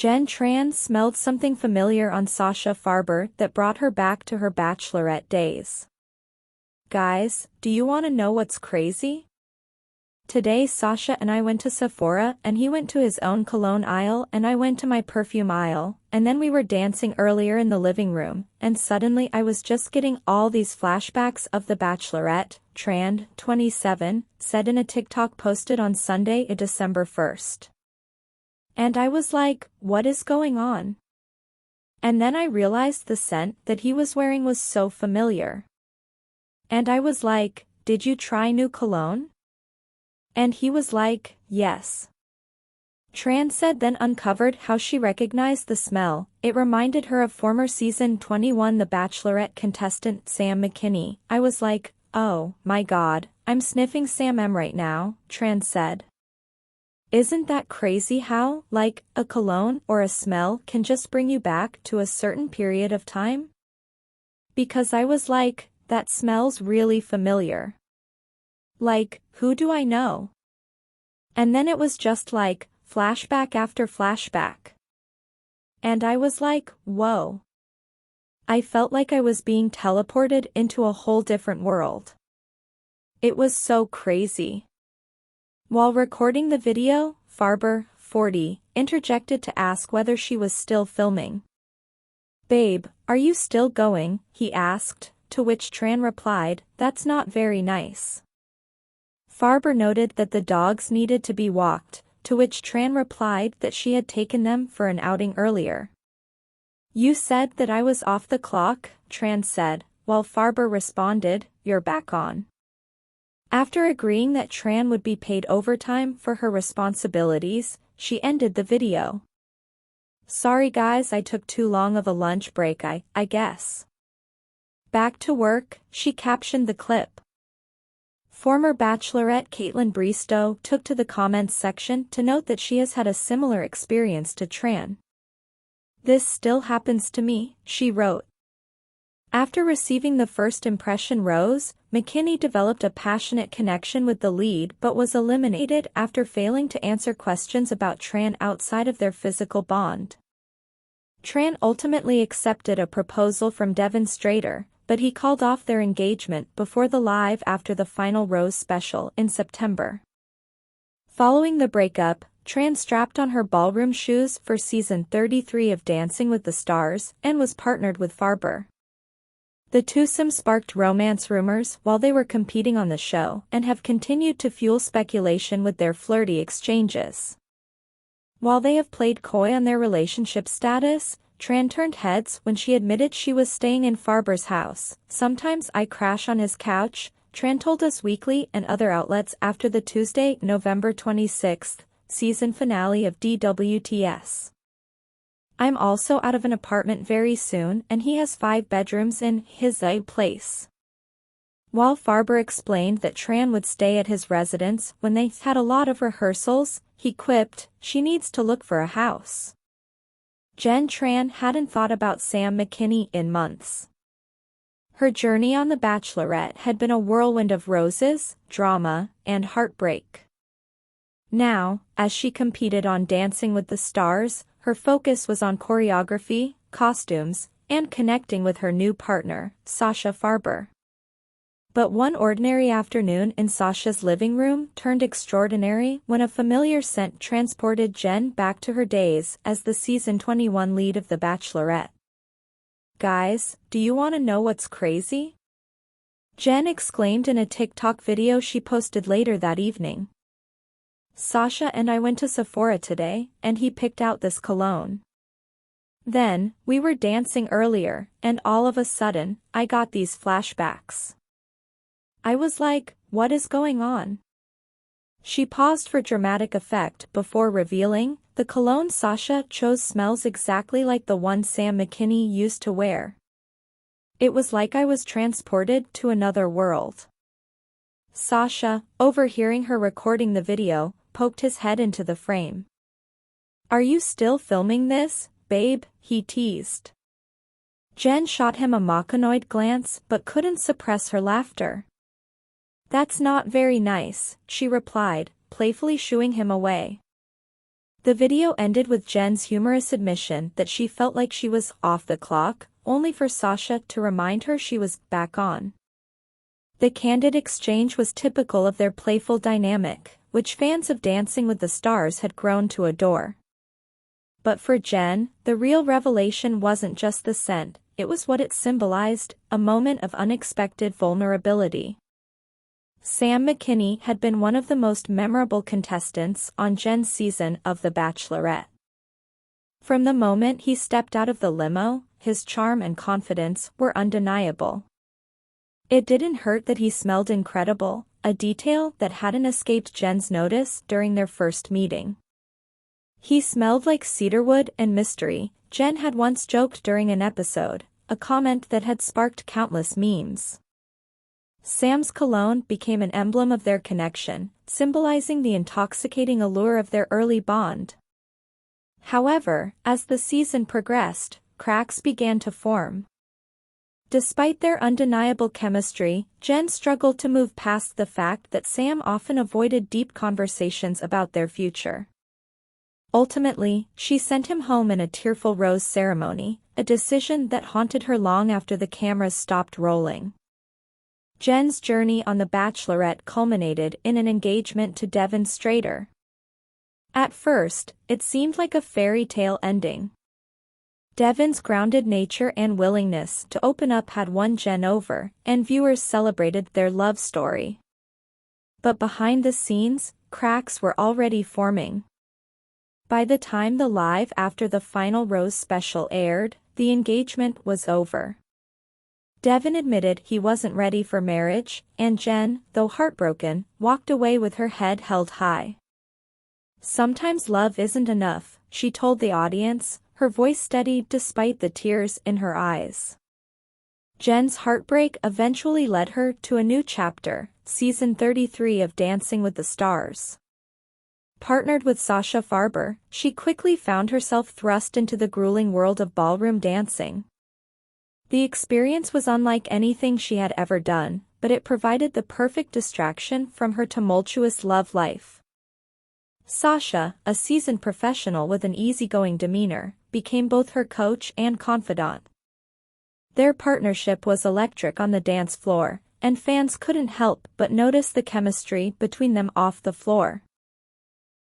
Jenn Tran smelled something familiar on Sasha Farber that brought her back to her Bachelorette days. Guys, do you want to know what's crazy? Today Sasha and I went to Sephora and he went to his own cologne aisle and I went to my perfume aisle, and then we were dancing earlier in the living room, and suddenly I was just getting all these flashbacks of the Bachelorette, Tran, 27, said in a TikTok posted on Sunday, December 1st. And I was like, what is going on? And then I realized the scent that he was wearing was so familiar. And I was like, did you try new cologne? And he was like, yes. Tran said then uncovered how she recognized the smell. It reminded her of former season 21 The Bachelorette contestant Sam McKinney. I was like, oh my god, I'm sniffing Sam M right now, Tran said. Isn't that crazy how, like, a cologne or a smell can just bring you back to a certain period of time? Because I was like, that smells really familiar. Like, who do I know? And then it was just like, flashback after flashback. And I was like, whoa. I felt like I was being teleported into a whole different world. It was so crazy. While recording the video, Farber, 40, interjected to ask whether she was still filming. Babe, are you still going? He asked, to which Tran replied, that's not very nice. Farber noted that the dogs needed to be walked, to which Tran replied that she had taken them for an outing earlier. You said that I was off the clock, Tran said, while Farber responded, you're back on. After agreeing that Tran would be paid overtime for her responsibilities, she ended the video. Sorry guys, I took too long of a lunch break, I guess. Back to work, she captioned the clip. Former Bachelorette Kaitlyn Bristowe took to the comments section to note that she has had a similar experience to Tran. This still happens to me, she wrote. After receiving the first impression rose, McKinney developed a passionate connection with the lead but was eliminated after failing to answer questions about Tran outside of their physical bond. Tran ultimately accepted a proposal from Devon Strader, but he called off their engagement before the live after the final Rose special in September. Following the breakup, Tran strapped on her ballroom shoes for season 33 of Dancing with the Stars and was partnered with Farber. The twosome sparked romance rumors while they were competing on the show and have continued to fuel speculation with their flirty exchanges. While they have played coy on their relationship status, Tran turned heads when she admitted she was staying in Farber's house. Sometimes I crash on his couch, Tran told Us Weekly and other outlets after the Tuesday, November 26th, season finale of DWTS. I'm also out of an apartment very soon and he has 5 bedrooms in his place. While Farber explained that Tran would stay at his residence when they had a lot of rehearsals, he quipped, she needs to look for a house. Jenn Tran hadn't thought about Sam McKinney in months. Her journey on The Bachelorette had been a whirlwind of roses, drama, and heartbreak. Now, as she competed on Dancing with the Stars, her focus was on choreography, costumes, and connecting with her new partner, Sasha Farber. But one ordinary afternoon in Sasha's living room turned extraordinary when a familiar scent transported Jenn back to her days as the season 21 lead of The Bachelorette. Guys, do you want to know what's crazy? Jenn exclaimed in a TikTok video she posted later that evening. Sasha and I went to Sephora today, and he picked out this cologne. Then, we were dancing earlier, and all of a sudden, I got these flashbacks. I was like, what is going on? She paused for dramatic effect before revealing, the cologne Sasha chose smells exactly like the one Sam McKinney used to wear. It was like I was transported to another world. Sasha, overhearing her recording the video, poked his head into the frame. Are you still filming this, babe? He teased. Jenn shot him a machinoid glance but couldn't suppress her laughter. That's not very nice, she replied, playfully shooing him away. The video ended with Jenn's humorous admission that she felt like she was off the clock, only for Sasha to remind her she was back on. The candid exchange was typical of their playful dynamic, which fans of Dancing with the Stars had grown to adore. But for Jenn, the real revelation wasn't just the scent, it was what it symbolized, a moment of unexpected vulnerability. Sam McKinney had been one of the most memorable contestants on Jenn's season of The Bachelorette. From the moment he stepped out of the limo, his charm and confidence were undeniable. It didn't hurt that he smelled incredible, a detail that hadn't escaped Jenn's notice during their first meeting. He smelled like cedarwood and mystery, Jenn had once joked during an episode, a comment that had sparked countless memes. Sam's cologne became an emblem of their connection, symbolizing the intoxicating allure of their early bond. However, as the season progressed, cracks began to form. Despite their undeniable chemistry, Jenn struggled to move past the fact that Sam often avoided deep conversations about their future. Ultimately, she sent him home in a tearful rose ceremony, a decision that haunted her long after the cameras stopped rolling. Jenn's journey on The Bachelorette culminated in an engagement to Devon Strader. At first, it seemed like a fairy tale ending. Devon's grounded nature and willingness to open up had won Jenn over, and viewers celebrated their love story. But behind the scenes, cracks were already forming. By the time the Live After the Final Rose special aired, the engagement was over. Devon admitted he wasn't ready for marriage, and Jenn, though heartbroken, walked away with her head held high. "Sometimes love isn't enough," she told the audience, her voice steady despite the tears in her eyes. Jenn's heartbreak eventually led her to a new chapter, season 33 of Dancing with the Stars. Partnered with Sasha Farber, she quickly found herself thrust into the grueling world of ballroom dancing. The experience was unlike anything she had ever done, but it provided the perfect distraction from her tumultuous love life. Sasha, a seasoned professional with an easygoing demeanor, became both her coach and confidant. Their partnership was electric on the dance floor, and fans couldn't help but notice the chemistry between them off the floor.